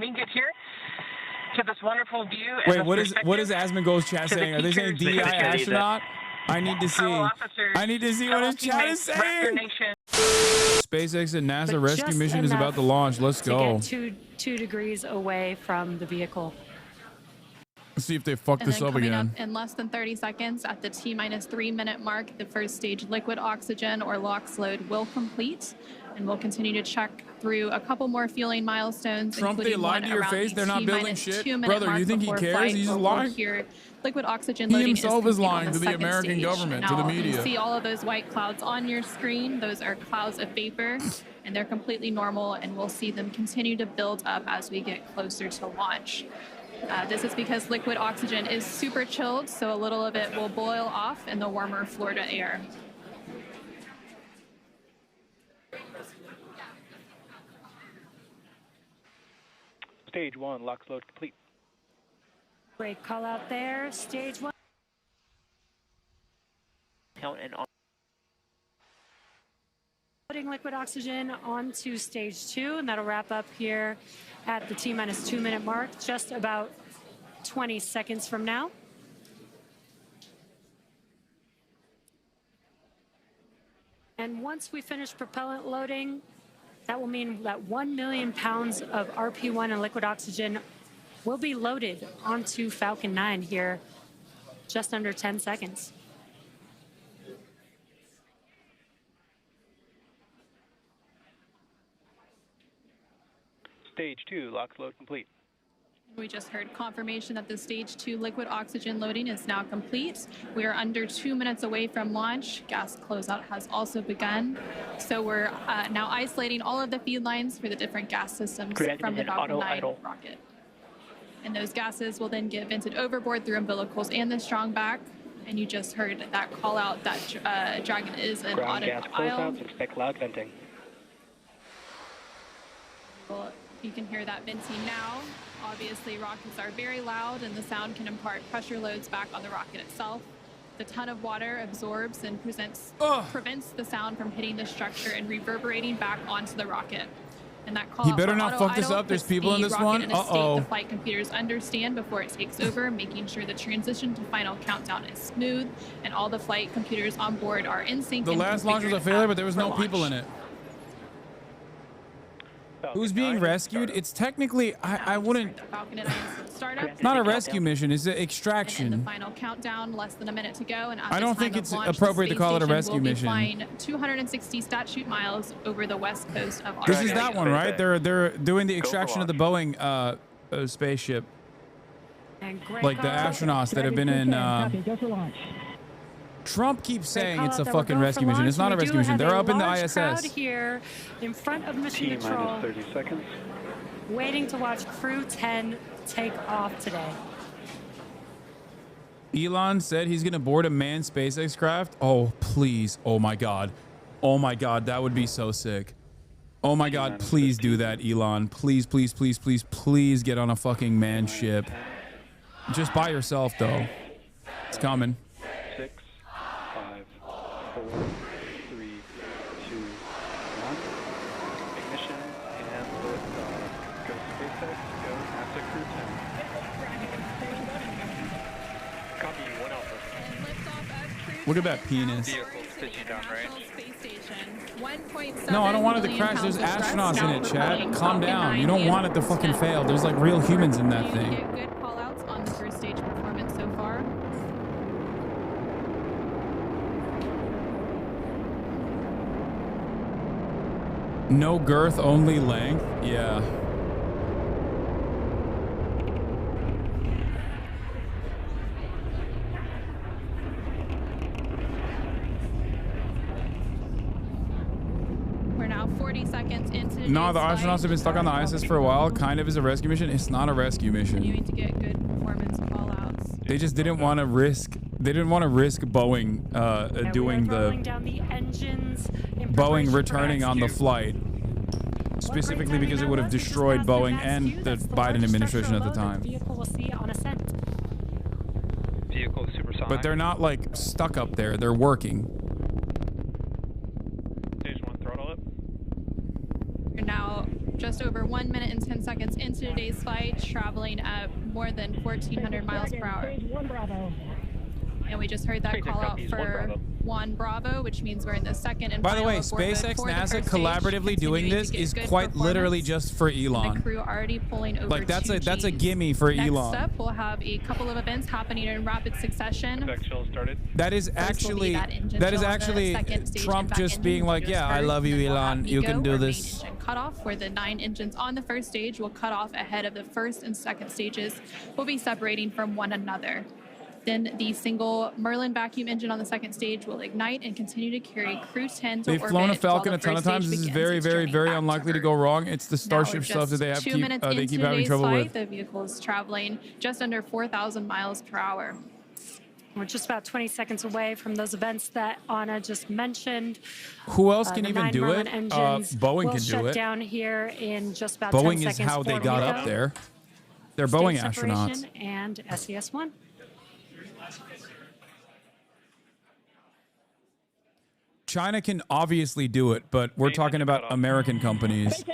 We get here to this wonderful view. Wait, what is Asmongold's chat saying? Are they saying DEI astronaut? I need to see. I need to see what his chat is saying. SpaceX and NASA rescue mission is about to launch. Let's go. To get two degrees away from the vehicle. Let's see if they fuck this up again. Up in less than 30 seconds at the T-3 minute mark, the first stage liquid oxygen or LOX load will complete, and we'll continue to check through a couple more fueling milestones. Trump, they lied to your face. They're not building shit. Brother, you think he cares? He's lying. Liquid oxygen he loading himself is lying to the American stage. government, Now, to the media. You see all of those white clouds on your screen. Those are clouds of vapor, and they're completely normal, and we'll see them continue to build up as we get closer to launch. This is because liquid oxygen is super chilled, so a little of it will boil off in the warmer Florida air. Stage 1, LOX load complete. Great call out there. Stage 1. Putting liquid oxygen onto stage 2, and that'll wrap up here at the T-2 minute mark, just about 20 seconds from now. And once we finish propellant loading, that will mean that 1 million pounds of RP1 and liquid oxygen will be loaded onto Falcon 9 here, just under 10 seconds. Stage 2, LOX load complete. We just heard confirmation that the stage 2 liquid oxygen loading is now complete. We are under 2 minutes away from launch. Gas closeout has also begun. So we're now isolating all of the feed lines for the different gas systems from the Falcon 9 rocket. And those gases will then get vented overboard through umbilicals and the strong back. And you just heard that call out that Dragon is an automated aisle. Expect loud venting. Well, you can hear that venting now. Obviously, rockets are very loud, and the sound can impart pressure loads back on the rocket itself. The ton of water absorbs and prevents the sound from hitting the structure and reverberating back onto the rocket. And that call He better not fuck this up. There's people in this one. The flight computers understand before it takes over, making sure the transition to final countdown is smooth, and all the flight computers on board are in sync. The last launch was a failure, but there was no people in it. Who's being rescued? It's technically, I wouldn't. Not a rescue mission. It's an extraction. And the final countdown, less than a minute to go. And I don't think it's appropriate to call it a rescue mission. Flying 260 statute miles over the west coast of Australia. This is that one, right? They're doing the extraction of the Boeing spaceship, like the astronauts that have been in. Trump keeps saying it's a fucking rescue mission. It's not a rescue mission. They're up in the ISS. Here in front of Mission Control, 30 seconds. Waiting to watch Crew-10 take off today. Elon said he's going to board a manned SpaceX craft. Oh, please. Oh, my God. Oh, my God. That would be so sick. Oh, my God. Please do that, Elon. Please, please, please, please, please get on a fucking manned ship. Just by yourself, though. It's coming. 6, 5, 4, 3, 2, 1. Ignition and liftoff. Go SpaceX, go NASA Crew-10. Copy, 1 Alpha. Look at that penis. Vehicle stitching down range. No, I don't want it to crash. There's astronauts in it, Chad. Calm down. You don't want it to fucking fail. There's like real humans in that thing. Good call outs on the first stage performance so far. No girth, only length. Yeah. We're now 40 seconds into No, the astronauts have been stuck on the ISS for a while. Kind of is a rescue mission. It's not a rescue mission. Continuing to get good performance call outs. They just didn't want to risk. They didn't want to risk Boeing doing the Boeing returning on the flight, specifically because it would have destroyed Boeing and the Biden administration at the time. Vehicle supersonic. But they're not like stuck up there. They're working. Stage 1 throttle up. We're now just over 1 minute and 10 seconds into today's flight, traveling at more than 1,400 miles per hour. And we just heard that call out for 1 Bravo, which means we're in the second and By the way, final orbit SpaceX, for the NASA first collaboratively stage, doing continuing this to get is good quite literally performance. just for The Elon. crew already pulling over Like that's 2 a Gs. gimme for Next Elon. up, we'll have a couple of events happening in rapid succession. Started. That is actually Trump just being like, yeah, I love you, Elon. You can do this. Cutoff where the 9 engines on the first stage will cut off ahead of the first and second stages will be separating from one another. Then the single Merlin vacuum engine on the second stage will ignite and continue to carry Crew-10 to They've orbit. flown a Falcon while a the ton of first times. stage This is begins very, its very, journey very back unlikely to Earth. go wrong. It's the Now we're Starship stuff that they have 2 minutes they keep into having today's trouble flight. with. The vehicle is traveling just under 4,000 miles per hour. We're just about 20 seconds away from those events that Anna just mentioned. Who else can The even 9 do Merlin it? engines Boeing will can shut do it. down here in just about Boeing 10 is seconds. how they for got MECO, up there. They're stage Boeing separation, astronauts. And SES-1. China can obviously do it, but we're talking about American companies.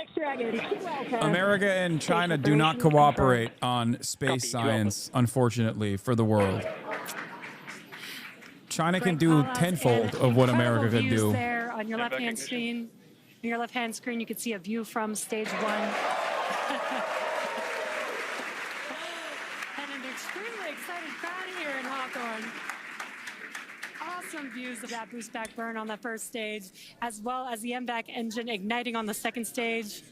America and China do not cooperate on space science, unfortunately, for the world. China can do tenfold of what America could do. There on your left-hand screen, you can see a view from stage 1. And an extremely excited crowd here in Hawthorne. Awesome views of that boost back burn on the first stage, as well as the MVAC engine igniting on the second stage.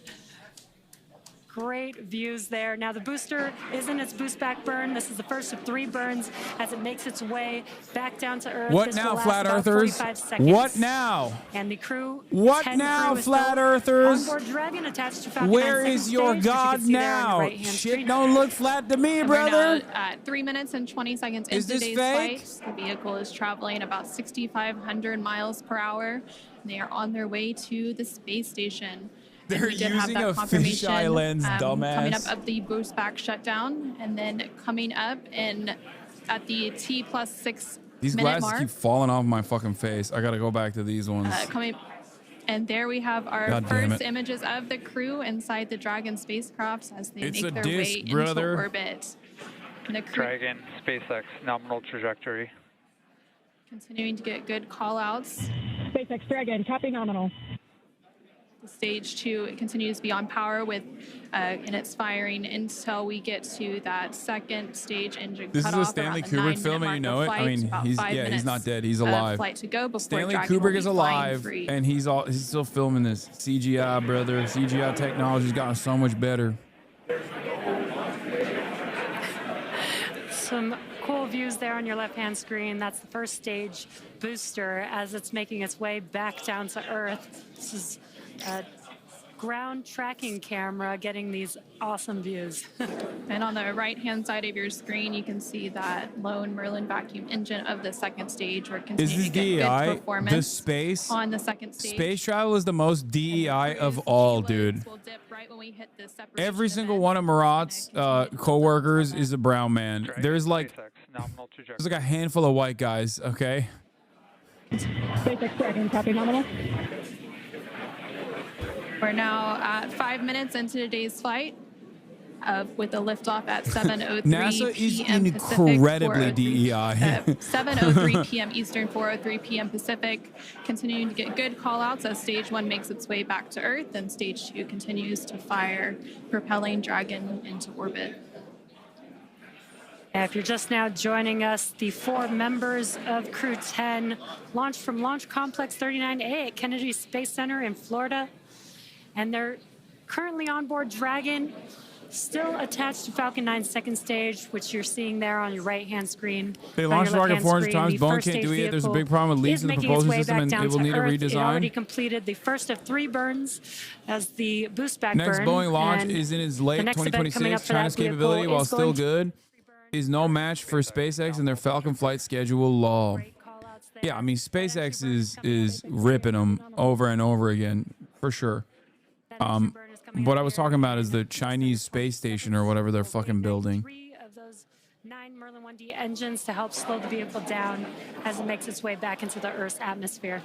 Great views there. Now the booster is in its boost back burn. This is the first of 3 burns as it makes its way back down to Earth. What This now, will last flat about earthers? 45 seconds. What now? And the crew. What 10 now, crew is flat still earthers? Onboard Dragon attached to Falcon Where 9 is second your stage, which you can God see there on your now? right-hand Shit screen. don't look flat to me, And we're brother. now at 3 minutes and 20 seconds Is into this today's fake? flight. The vehicle is traveling about 6,500 miles per hour. They are on their way to the space station. And They're we did have using that a confirmation, fisheye lens, coming up dumbass. of the boost back shutdown, and then coming up in at the T+6 These minute glasses mark. keep falling off my fucking face. I gotta go back to these ones. And there we have our God damn first it. images of the crew inside the Dragon spacecraft as they It's a make their disc, way brother. into orbit. And the crew Dragon, SpaceX, nominal trajectory. continuing to get good call outs. SpaceX Dragon, copy nominal. Stage 2 it continues to be on power with and it's firing until we get to that second stage engine This is cutoff a Stanley around the Kubrick 9-minute film, and mark you of know it. I flight. mean, About he's 5 he's minutes not dead. He's of alive. flight to go before Stanley Dragon will Kubrick be is flying alive, free. and he's still filming this. CGI, brother. CGI technology's gotten so much better. Some cool views there on your left-hand screen. That's the first stage booster as it's making its way back down to Earth. This is a ground tracking camera getting these awesome views. And on the right-hand side of your screen, you can see that lone Merlin vacuum engine of the second stage. We're Is continuing this to get DEI? good performance The space? on the second stage. Space travel is the most DEI of all, dude. Will dip right when we hit the separation Every single event. one of Murat's co-workers is a brown man. Dragon, There's like SpaceX, nominal trajectory. a handful of white guys, okay? SpaceX Dragon, copy nominal. We're now at 5 minutes into today's flight with a liftoff at 7:03 NASA is p.m. incredibly Pacific, DEI. 7:03 p.m. Eastern, 4:03 p.m. Pacific. Continuing to get good call-outs as Stage 1 makes its way back to Earth, and Stage 2 continues to fire, propelling Dragon into orbit. If you're just now joining us, the 4 members of Crew-10 launched from Launch Complex 39A at Kennedy Space Center in Florida. And they're currently on board Dragon, still attached to Falcon 9's second stage, which you're seeing there on your right-hand screen. They On launched the your rocket left-hand 400 screen, times. the Boeing first can't do stage it. There's a vehicle big problem with leaks is in the making its propulsion way system, back and down it will to need a Earth. It already redesign. completed the first of 3 burns as the boost back Next burn. Boeing launch And is in its late the next event coming up 2026. for that China's vehicle capability, while is still going to good, is no match for SpaceX and their Falcon flight schedule law. Yeah, I mean, SpaceX is ripping them over and over again, for sure. What I was talking about is the Chinese space station or whatever they're fucking building. 3 of those 9 Merlin 1D engines to help slow the vehicle down as it makes its way back into the Earth's atmosphere.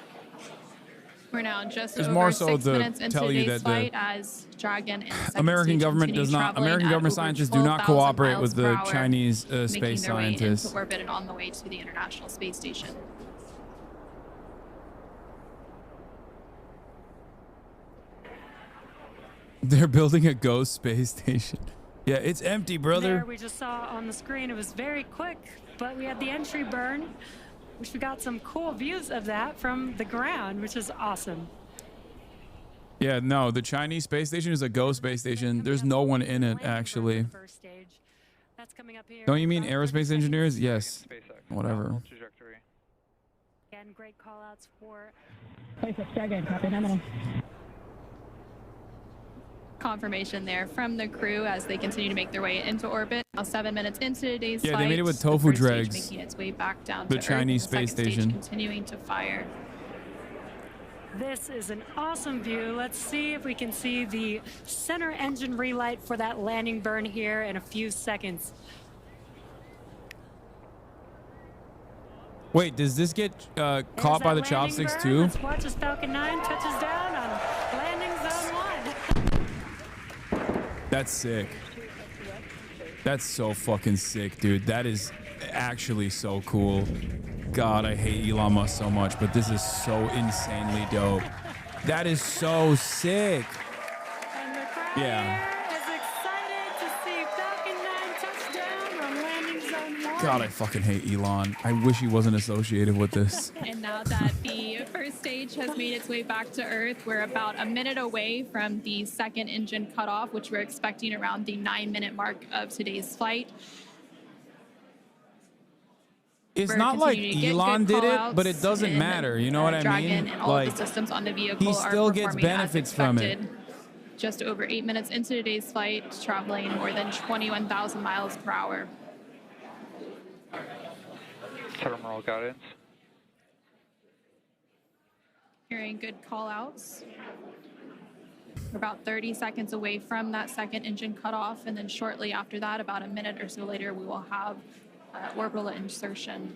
We're now just It's over more so 6 to minutes into tell you today's that the flight as Dragon and second American stage government continue does not. traveling American at government over scientists do not 12,000 cooperate miles with per the hour, Chinese making space their way scientists. into orbit and on the way to the International Space Station. They're building a ghost space station. Yeah, it's empty, brother. There we just saw on the screen, it was very quick, but we had the entry burn, which we got some cool views of that from the ground, which is awesome. Yeah, no, the Chinese space station is a ghost space station. There's no one in it, actually. Don't you mean aerospace engineers? Yes. Whatever. Nominal trajectory. Again, great call outs for SpaceX Dragon, copy nominal. Confirmation there from the crew as they continue to make their way into orbit. Now 7 minutes into today's Yeah, flight. they made it with the tofu first stage dregs. making its way back down The to Earth, Chinese and the space second stage station. continuing to fire. This is an awesome view. Let's see if we can see the center engine relight for that landing burn here in a few seconds. Wait, does this get There's caught by that the landing chopsticks burn. too? Let's watch as Falcon 9 touches down on landing zone 1. That's sick. That's so fucking sick, dude. That is actually so cool. God, I hate Elon Musk so much, but this is so insanely dope. That is so sick. And the crowd Yeah. here is excited to see Falcon 9 touch down on landing zone 1. God, I fucking hate Elon. I wish he wasn't associated with this. And now that the first stage has made its way back to Earth, we're about a minute away from the second engine cutoff, which we're expecting around the 9-minute mark of today's flight. It's We're not like continuing to get Elon good did it, call-outs, but it doesn't and, matter. You know what I Dragon mean? and all Like, of the systems on the vehicle he are still gets performing as benefits from it. expected. Just over 8 minutes into today's flight, traveling more than 21,000 miles per hour. Terminal guidance. Hearing good call-outs. We're about 30 seconds away from that second engine cutoff, and then shortly after that, about a minute or so later, we will have orbital insertion.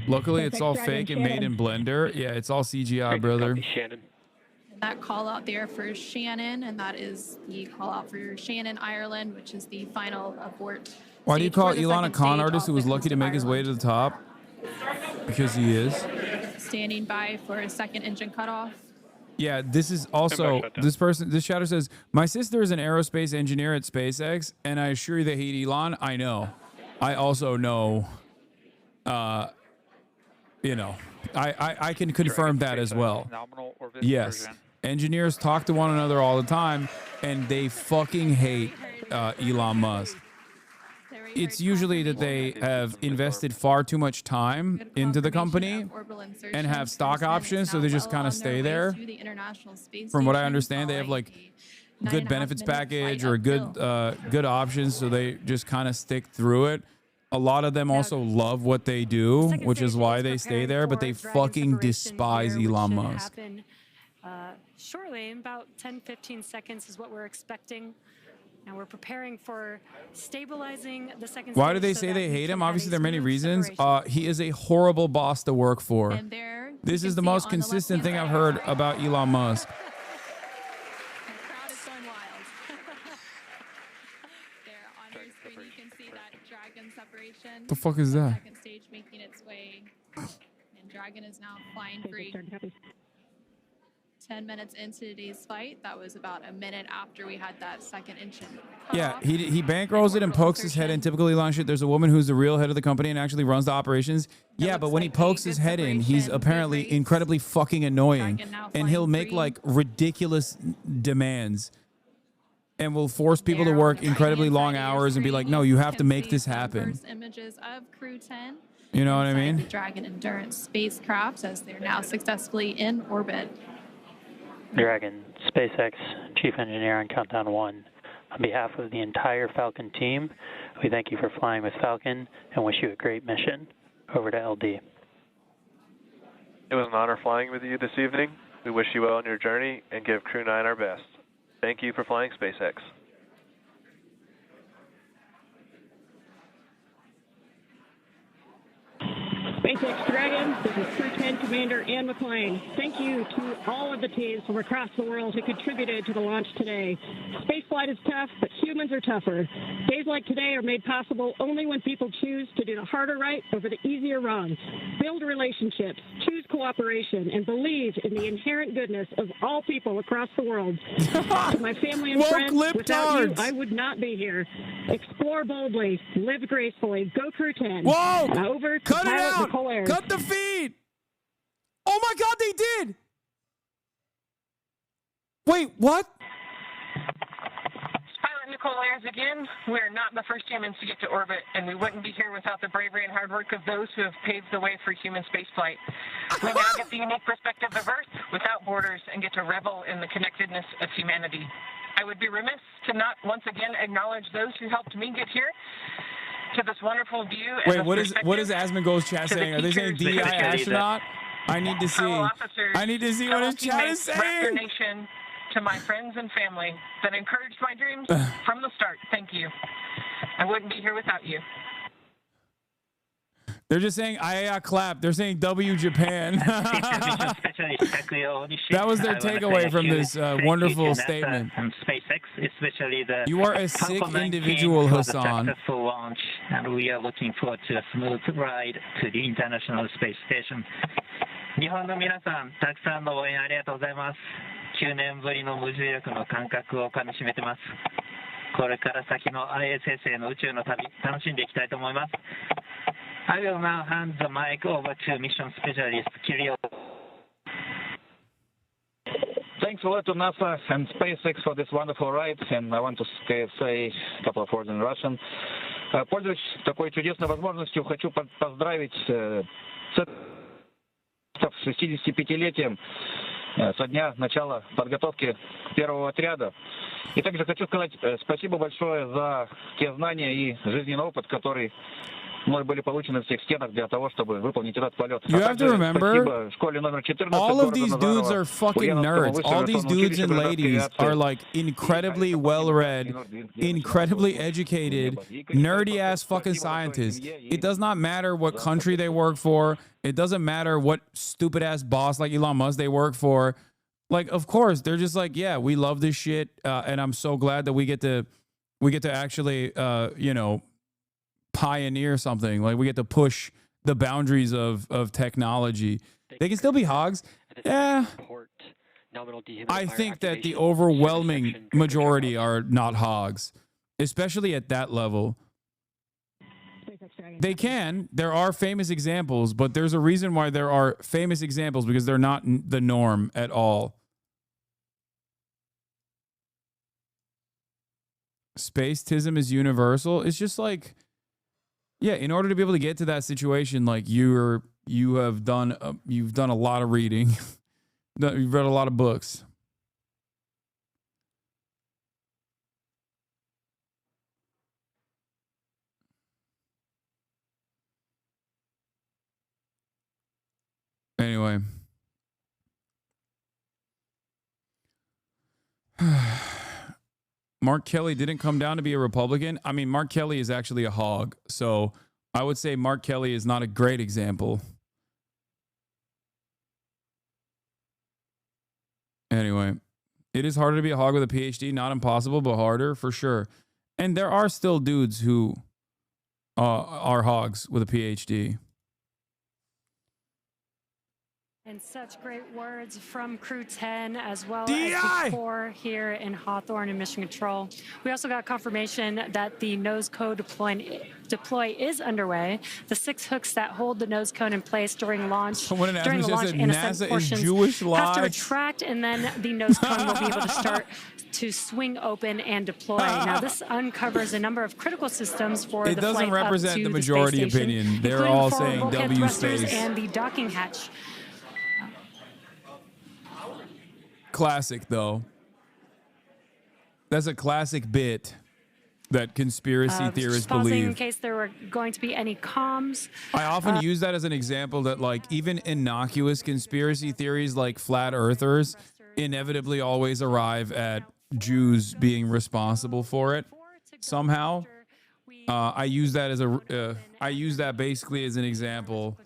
Luckily, it's all fake and made in Blender. Yeah, it's all CGI, brother. Shannon. And that call out there for Shannon, and that is the call out for Shannon, Ireland, which is the final abort. Why do you stage call for the Elon a second con stage artist off who the was coast lucky to of make his way to Ireland. the top? Because he is. Standing by for a second engine cutoff. Yeah, this is also this chatter says, my sister is an aerospace engineer at SpaceX, and I assure you they hate Elon. I know. I also know, you know, I can confirm that as well. Nominal orbit Yes. insertion. Engineers talk to one another all the time, and they fucking hate Elon Musk. It's usually that they have invested far too much time into the company and have stock options, so they just kind of stay there. From what I understand, they have like good benefits package or good options, so they just kind of stick through it. A lot of them also love what they do, which is why they stay there, but they fucking despise Elon Musk. Shortly, in about 10-15 seconds is what we're expecting. Now we're preparing for stabilizing the second Why stage do they so say that they we hate can him? have Obviously, a there are many smooth reasons. separation. He is a horrible boss to work for. And there, This you is the can see most on consistent thing left-hand I've heard side, about Elon Musk. the crowd is going wild. There on your screen, you can see that Dragon separation. The fuck is that? Second stage making its way, and Dragon is now flying free. 10 minutes into today's flight. That was about a minute after we had that second engine Yeah, cutoff. he bankrolls it and pokes his head in. Typical Elon shit. There's a woman who's the real head of the company and actually runs the operations. Yeah, but when he pokes his head in, he's apparently incredibly fucking annoying, and he'll make like ridiculous demands, and will force people to work incredibly long hours and be like, no, you have to make this happen. First images of Crew-10. You know what I inside mean? The Dragon Endurance spacecraft as they're now successfully in orbit. Dragon, SpaceX Chief Engineer on Countdown 1. On behalf of the entire Falcon team, we thank you for flying with Falcon and wish you a great mission. Over to LD. It was an honor flying with you this evening. We wish you well on your journey and give Crew 9 our best. Thank you for flying SpaceX. SpaceX Dragon, this is Crew-10 Commander Ann McClain. Thank you to all of the teams from across the world who contributed to the launch today. Spaceflight is tough, but humans are tougher. Days like today are made possible only when people choose to do the harder right over the easier wrong. Build relationships, choose cooperation, and believe in the inherent goodness of all people across the world. To my family and friends, without you, I would not be here. Explore boldly, live gracefully, go Crew-10. Whoa! Now over to Cut it pilot out! Nicole Ayers. Cut the feed! Oh my God, they did! Wait, what? Pilot Nicole Ayers again. We're not the first humans to get to orbit, and we wouldn't be here without the bravery and hard work of those who have paved the way for human spaceflight. We now get the unique perspective of Earth without borders and get to revel in the connectedness of humanity. I would be remiss to not once again acknowledge those who helped me get here to this wonderful view. Wait, what is Asmongold's chat saying? Are they saying DEI astronaut? I need to see. I need to see what his chat is saying. Nation, to my friends and family that encouraged my dreams from the start, thank you. I wouldn't be here without you. They're just saying "I clap." They're saying "W Japan." That was their takeaway from this wonderful statement. SpaceX, especially the you are a sick individual, Hasan. Successful launch, and we are looking forward to a smooth ride to the International Space Station. 日本の皆さん、たくさんの応援ありがとうございます。9年ぶりの無重力の感覚をかみしめてます。これから先の ISS への宇宙の旅、楽しんでいきたいと思います。I will now hand the mic over to Mission Specialist Kirill. Thanks a lot to NASA and SpaceX for this wonderful ride, and I want to say a couple of words in Russian. Пользуясь такой чудесной возможностью, хочу поздравить с 65-летием со дня начала подготовки первого отряда. И также хочу сказать спасибо большое за те знания и жизненный опыт, который мной были получены в всех стенах для того, чтобы выполнить этот полет. You have to remember, all of these dudes are fucking nerds. All these dudes and ladies are like incredibly well-read, incredibly educated, nerdy-ass fucking scientists. It does not matter what country they work for. It doesn't matter what stupid-ass boss like Elon Musk they work for. Like, of course, they're just like, yeah, we love this shit, and I'm so glad that we get to actually, you know, pioneer something. Like, we get to push the boundaries of technology. They can still be hogs. Yeah. I think that the overwhelming majority are not hogs, especially at that level. They can. There are famous examples, but there's a reason why there are famous examples, because they're not the norm at all. Spacetism is universal. It's just like, yeah, in order to be able to get to that situation, like you've done a lot of reading. You've read a lot of books. Anyway. Mark Kelly didn't come down to be a Republican. I mean, Mark Kelly is actually a hog. So I would say Mark Kelly is not a great example. Anyway, it is harder to be a hog with a PhD. Not impossible, but harder for sure. And there are still dudes who are hogs with a PhD. And such great words from Crew-10 as well as the Corps here in Hawthorne and Mission Control. We also got confirmation that the nose cone deploy is underway. The 6 hooks that hold the nose cone in place during launch, during the launch and ascent portions have to retract, and then the nose cone will be able to start to swing open and deploy. Now, this uncovers a number of critical systems for the flight up to the space station. It doesn't represent the majority opinion. They're all saying W space. And the docking hatch. Classic, though. That's a classic bit that conspiracy theorists believe. In case there were going to be any comms. I often use that as an example that, like, even innocuous conspiracy theories like flat earthers inevitably always arrive at Jews being responsible for it somehow. I use that as I use that basically as an example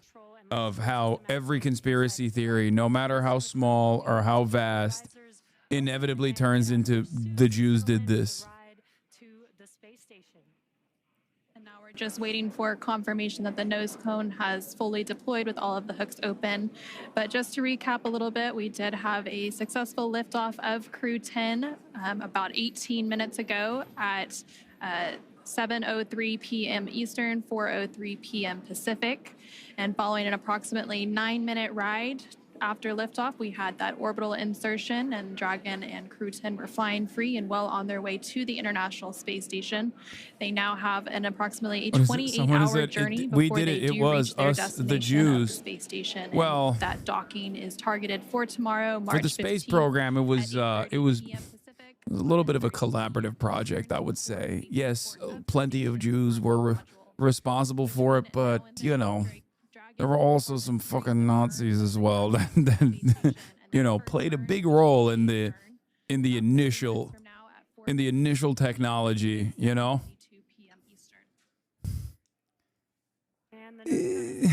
of how every conspiracy theory, no matter how small or how vast, inevitably turns into the Jews did this. And now we're just waiting for confirmation that the nose cone has fully deployed with all of the hooks open. But just to recap a little bit, we did have a successful liftoff of Crew-10 about 18 minutes ago at 7:03 p.m. Eastern, 4:03 p.m. Pacific. And following an approximately 9-minute ride after liftoff, we had that orbital insertion, and Dragon and Crew-10 were flying free and well on their way to the International Space Station. They now have an approximately 28-hour journey before they do reach their destination the Jews. of the space station. Well, and that docking is targeted for tomorrow, March 15th. For the space program, it was a little bit of a collaborative project, I would say. Yes, plenty of Jews were responsible for it, but you know, there were also some fucking Nazis as well that you know, played a big role in the initial technology, you know. A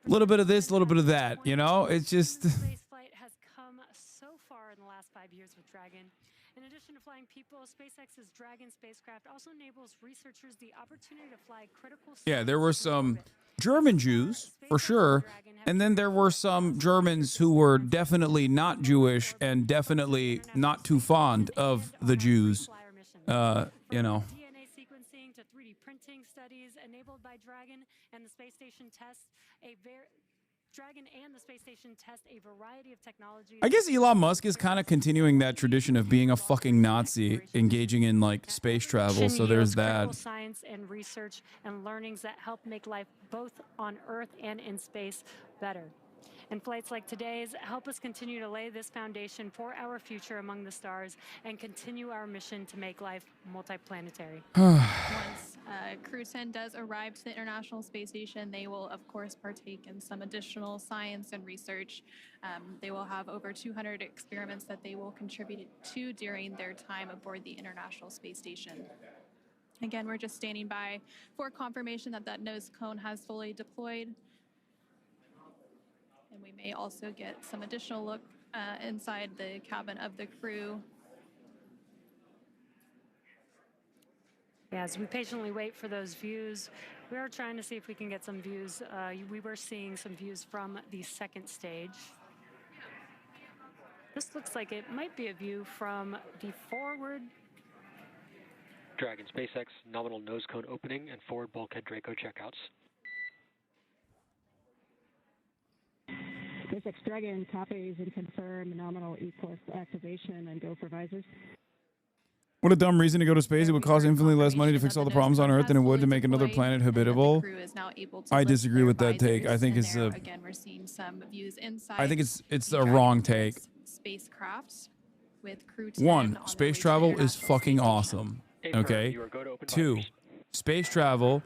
little bit of this, a little bit of that, you know. It's just Spaceflight has come so far in the last 5 years with Dragon. In addition to flying people, SpaceX's Dragon spacecraft also enables researchers the opportunity to fly critical. Yeah, there were some German Jews, for sure. And then there were some Germans who were definitely not Jewish and definitely not too fond of the Jews. You know. DNA sequencing to 3D printing studies enabled by Dragon and the space station test Dragon and the space station test a variety of technologies. I guess Elon Musk is kind of continuing that tradition of being a fucking Nazi, engaging in like space travel. So there's that. Science and research and learnings that help make life both on Earth and in space better. And flights like today's help us continue to lay this foundation for our future among the stars and continue our mission to make life multiplanetary. Once Crew-10 does arrive to the International Space Station, they will, of course, partake in some additional science and research. They will have over 200 experiments that they will contribute to during their time aboard the International Space Station. Again, we're just standing by for confirmation that that nose cone has fully deployed. And we may also get some additional look inside the cabin of the crew. As we patiently wait for those views, we are trying to see if we can get some views. We were seeing some views from the second stage. This looks like it might be a view from the forward. Dragon SpaceX nominal nose cone opening and forward bulkhead Draco checkouts. SpaceX Dragon copies and confirm nominal E-course activation and go for visors. What a dumb reason to go to space. It would cost infinitely less money to fix all the problems on Earth than it would to make another planet habitable. I disagree with that take. I think it's a Again, we're seeing some views inside. I think it's a wrong take. Spacecraft with Crew-10. One, space travel is fucking awesome. Okay. 2, space travel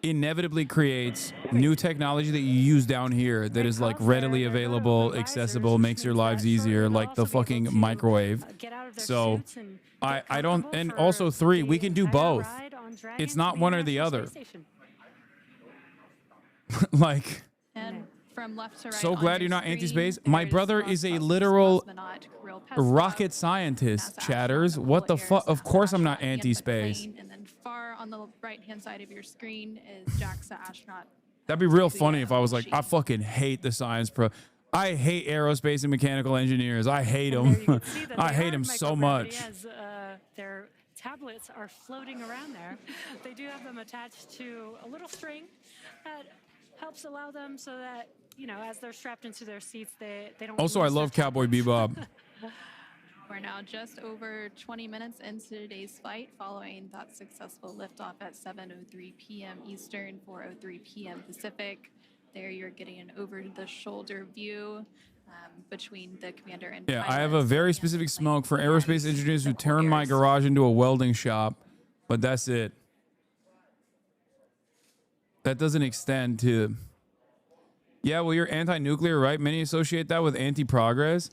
inevitably creates new technology that you use down here that is like readily available, accessible, makes your lives easier, like the fucking microwave. So I don't, and also 3, we can do both. It's not one or the other. Like, And from left to right so on glad your you're not screen, anti-space. there My is brother rock is a busters, literal cosmonaut, real rocket scientist, chatters. What the fuck? Of course I'm not anti-space. And then far on the right-hand side of your screen is JAXA astronaut. That'd be real funny if I was like, I fucking hate the science pro. I hate aerospace and mechanical engineers. I hate them. I hate them so much. As, their tablets are floating around there. They do have them attached to a little string that helps allow them so that, you know, as they're strapped into their seats, they don't. Also, I love Cowboy Bebop. We're now just over 20 minutes into today's flight following that successful liftoff at 7:03 p.m. Eastern, 4:03 p.m. Pacific. There you're getting an over-the-shoulder view between the commander and Yeah, I have a very specific smoke for aerospace engineers who turn my garage into a welding shop, but that's it. That doesn't extend to... Yeah, well, you're anti-nuclear, right? Many associate that with anti-progress.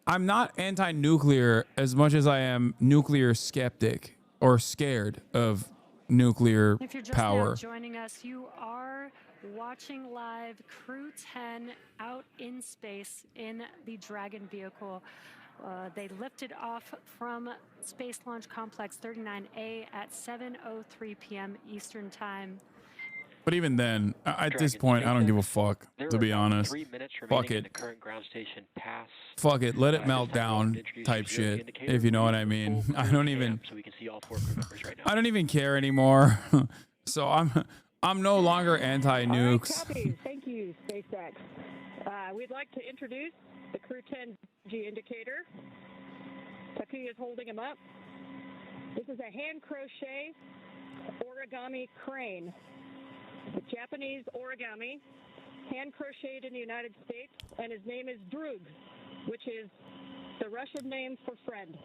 I'm not anti-nuclear as much as I am nuclear skeptic or scared of nuclear If you're just power. now joining us, you are watching live Crew-10 out in space in the Dragon vehicle. They lifted off from Space Launch Complex 39A at 7:03 p.m. Eastern Time. But even then, at this point, I don't give a fuck, to be honest. 3 minutes Fuck remaining in it. the current ground station pass. Fuck it. Let it At melt this time, I'd like down to introduce type the zero shit, indicator. if you know what I We're mean. using I full don't crew even... cam so we can see all 4 crew members right now. I don't even care anymore. So I'm no longer anti-nukes. All right, copy. Thank you, SpaceX. We'd like to introduce the Crew-10 G indicator. Takuya is holding him up. This is a hand crochet origami crane. The Japanese origami, hand crocheted in the United States, and his name is Drug, which is the Russian name for friend.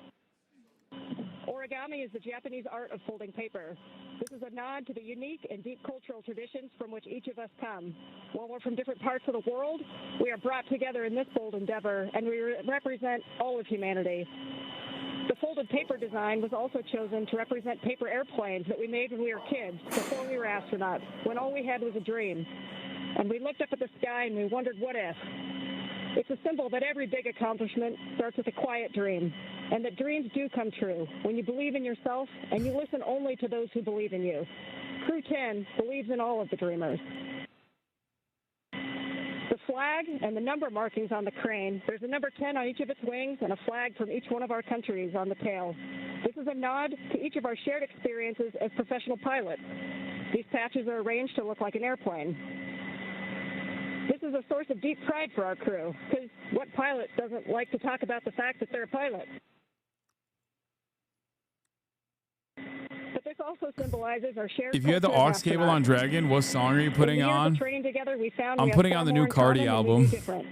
Origami is the Japanese art of folding paper. This is a nod to the unique and deep cultural traditions from which each of us come. While we're from different parts of the world, we are brought together in this bold endeavor, and we represent all of humanity. The folded paper design was also chosen to represent paper airplanes that we made when we were kids, before we were astronauts, when all we had was a dream. And we looked up at the sky and we wondered, what if? It's a symbol that every big accomplishment starts with a quiet dream, and that dreams do come true when you believe in yourself and you listen only to those who believe in you. Crew-10 believes in all of the dreamers. The flag and the number markings on the crane, there's a number 10 on each of its wings and a flag from each one of our countries on the tail. This is a nod to each of our shared experiences as professional pilots. These patches are arranged to look like an airplane. This is a source of deep pride for our crew, because what pilot doesn't like to talk about the fact that they're a pilot? But this also symbolizes our shared If you had the culture aux of cable astronauts. on Dragon, what song are you putting In the years of on? training together, we found I'm we have putting far on the more new in Cardi common than we album. do different.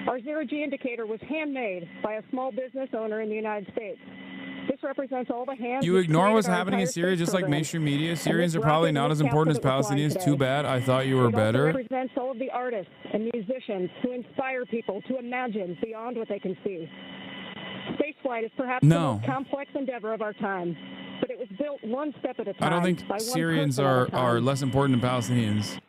Our zero-G indicator was handmade by a small business owner in the United States. This represents all the hands. You which ignore created what's our happening in entire Syria space just like program. mainstream media. And Syrians this are probably rocket not and as this important as capsule that we're flying Palestinians. today. Too bad. I thought you were It also better. represents all of the artists and musicians who inspire people to imagine beyond what they can see. Spaceflight is perhaps the No. most complex endeavor of our time, but it was built one step at a time. I don't think by one Syrians person at a are time. less important than Palestinians.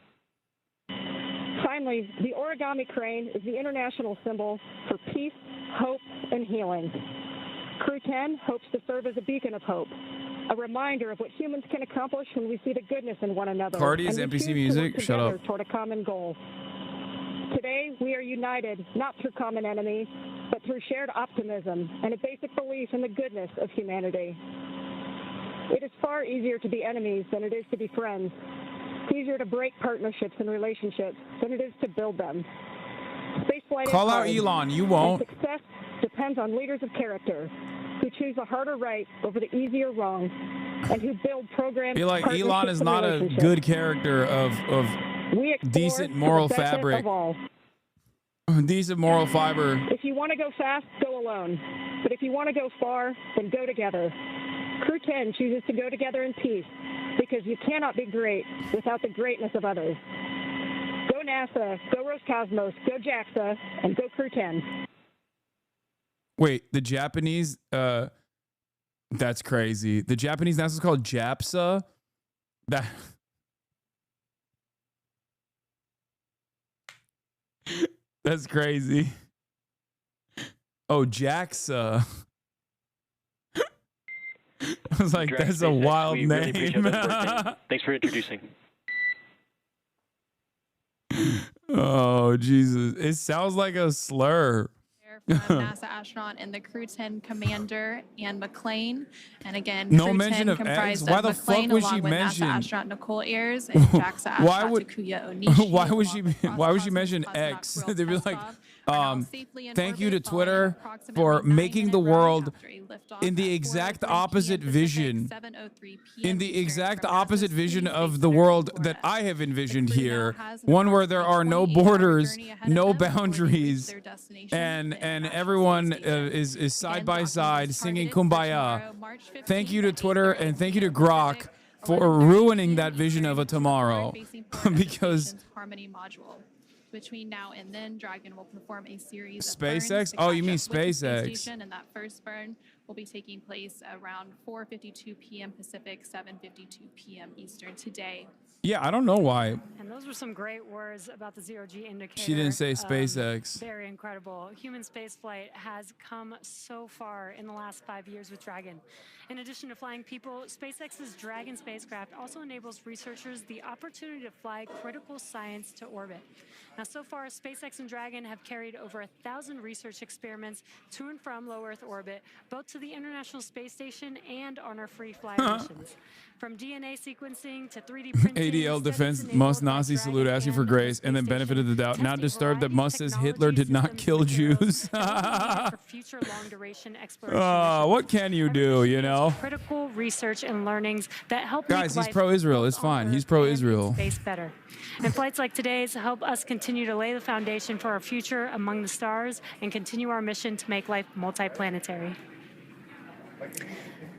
Finally, the origami crane is the international symbol for peace, hope, and healing. Crew-10 hopes to serve as a beacon of hope, a reminder of what humans can accomplish when we see the goodness in one another. Cardi is and we NPC choose music? To work Shut together up. toward a common goal. Today, we are united not through common enemy, but through shared optimism and a basic belief in the goodness of humanity. It is far easier to be enemies than it is to be friends. It's easier to break partnerships and relationships than it is to build them. Spaceflight is Call out hard, Elon. You and won't. success depends on leaders of character who choose the harder right over the easier wrong, and who build programs. Be like, Elon partnerships, is and not a relationships. good character of We explore decent for moral the benefit fabric. of all. Decent moral fiber. If you want to go fast, go alone. But if you want to go far, then go together. Crew-10 chooses to go together in peace, because you cannot be great without the greatness of others. Go NASA, go Roscosmos, go JAXA, and go Crew-10. Wait, the Japanese, that's crazy. The Japanese NASA is called JAPSA. That's crazy. Oh, JAXA. I was like, Dragon that's a SpaceX, wild we really appreciate name. those words. Thanks for introducing. Oh, Jesus. It sounds like a slur. From NASA astronaut and the Crew-10 commander and McLean, and again, No Crew-10 mention of X? comprised Why of the McLean fuck was along she with mentioned? NASA astronaut Nicole Ayers and JAXA astronaut Why would- Takuya Onishi. Why would she? along with Why would she Roscosmos mention cosmonaut X? Kirill They'd be like, Peskov are now safely in thank you to orbit following an Twitter approximately for 9-minute making the ride world after a liftoff in the at exact 4:03 opposite p.m. vision. Pacific, 7:03 p.m. In the Eastern exact from opposite NASA's vision Kennedy of Space the Center world in that Florida. I have envisioned The crew now here, has an one where there are no approximately 28-hour borders, journey ahead of no them before they reach boundaries, their destination, and the International everyone Space Station. is side Again, by docking side is singing targeted for Kumbaya. tomorrow, March 15th Thank you to at Twitter 8:30 and thank you to p.m. Grok Pacific, for 11:30 ruining p.m. that vision of a Eastern to the tomorrow. forward-facing port of the Because station's Harmony module. Between now and then, Dragon will perform a series of SpaceX? burns to Oh, you catch mean up with the space SpaceX. station, and that first burn will be taking place around 4:52 p.m. Pacific, 7:52 p.m. Eastern today. Yeah, I don't know why. And those were some great words about the zero-G indicator. She didn't say SpaceX. Very incredible. Human spaceflight has come so far in the last 5 years with Dragon. In addition to flying people, SpaceX's Dragon spacecraft also enables researchers the opportunity to fly critical science to orbit. Now, so far, SpaceX and Dragon have carried over 1,000 research experiments to and from low Earth orbit, both to the International Space Station and on our free flyer missions. From DNA sequencing to 3D printing, ADL defense Musk Nazi salute asking for grace and then benefit of the doubt. Now disturbed that Musk says Hitler did not kill Jews. What can you do, you know? Critical research and learnings that help guys, he's pro-Israel. It's fine. He's pro-Israel. Space better. And flights like today's help us continue to lay the foundation for our future among the stars and continue our mission to make life multiplanetary.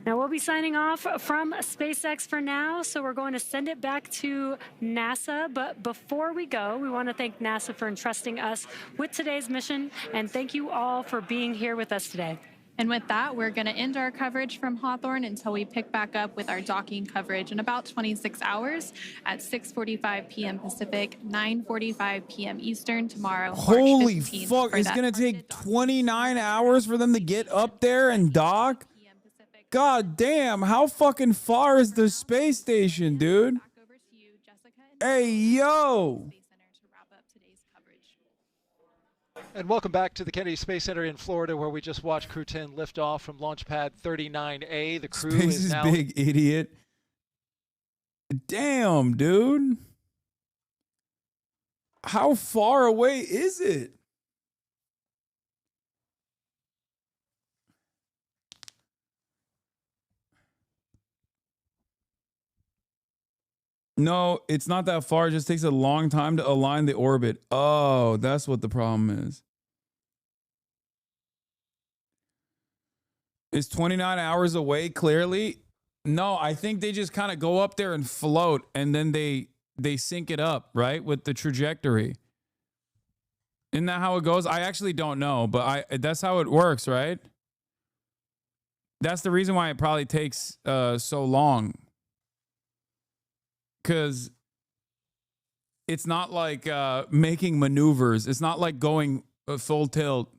Now, we'll be signing off from SpaceX for now, so we're going to send it back to NASA. But before we go, we want to thank NASA for entrusting us with today's mission, and thank you all for being here with us today. And with that, we're going to end our coverage from Hawthorne until we pick back up with our docking coverage in about 26 hours at 6:45 p.m. Pacific, 9:45 p.m. Eastern tomorrow. Holy March 15th fuck, it's going to take 29 hours for them to get up there and dock? God damn, how fucking far is the space station, dude? Hey, yo! And welcome back to the Kennedy Space Center in Florida, where we just watched Crew-10 lift off from Launch Pad 39A. The crew Space is now big idiot. Damn, dude. How far away is it? No, it's not that far. It just takes a long time to align the orbit. Oh, that's what the problem is. It's 29 hours away, clearly. No, I think they just kind of go up there and float, and then they sync it up, right, with the trajectory. Isn't that how it goes? I actually don't know, but that's how it works, right? That's the reason why it probably takes so long. Because it's not like making maneuvers. It's not like going full tilt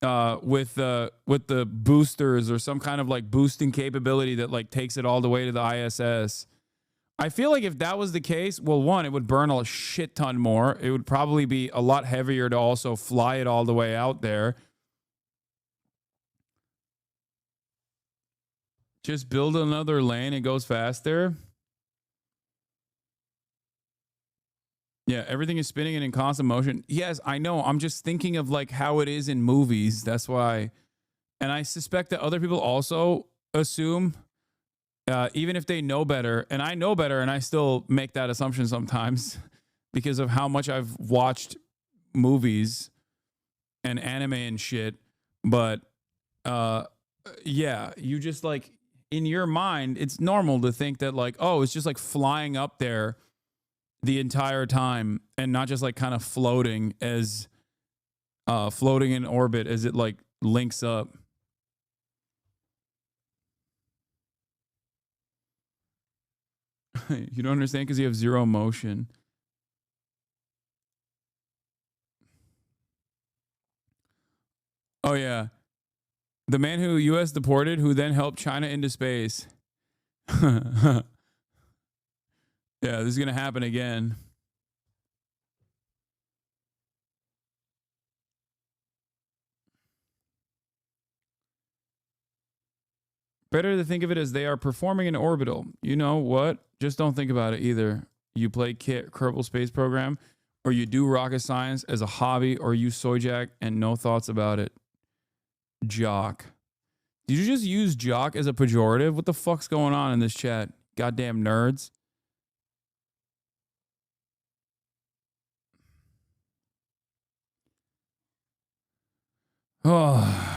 with the boosters or some kind of like boosting capability that like takes it all the way to the ISS. I feel like if that was the case, well, one, it would burn a shit ton more. It would probably be a lot heavier to also fly it all the way out there. Just build another lane. It goes faster. Yeah, everything is spinning and in constant motion. Yes, I know. I'm just thinking of like how it is in movies. That's why. And I suspect that other people also assume, even if they know better, and I know better, and I still make that assumption sometimes because of how much I've watched movies and anime and shit. But yeah, you just like in your mind, it's normal to think that like, oh, it's just like flying up there the entire time and not just like kind of floating in orbit as it like links up. You don't understand because you have zero motion. Oh yeah. The man who US deported who then helped China into space. Yeah, this is going to happen again. Better to think of it as they are performing an orbital. You know what? Just don't think about it either. You play Kerbal Space Program, or you do rocket science as a hobby, or you soyjack and no thoughts about it. Jock. Did you just use jock as a pejorative? What the fuck's going on in this chat? Goddamn nerds. Oh.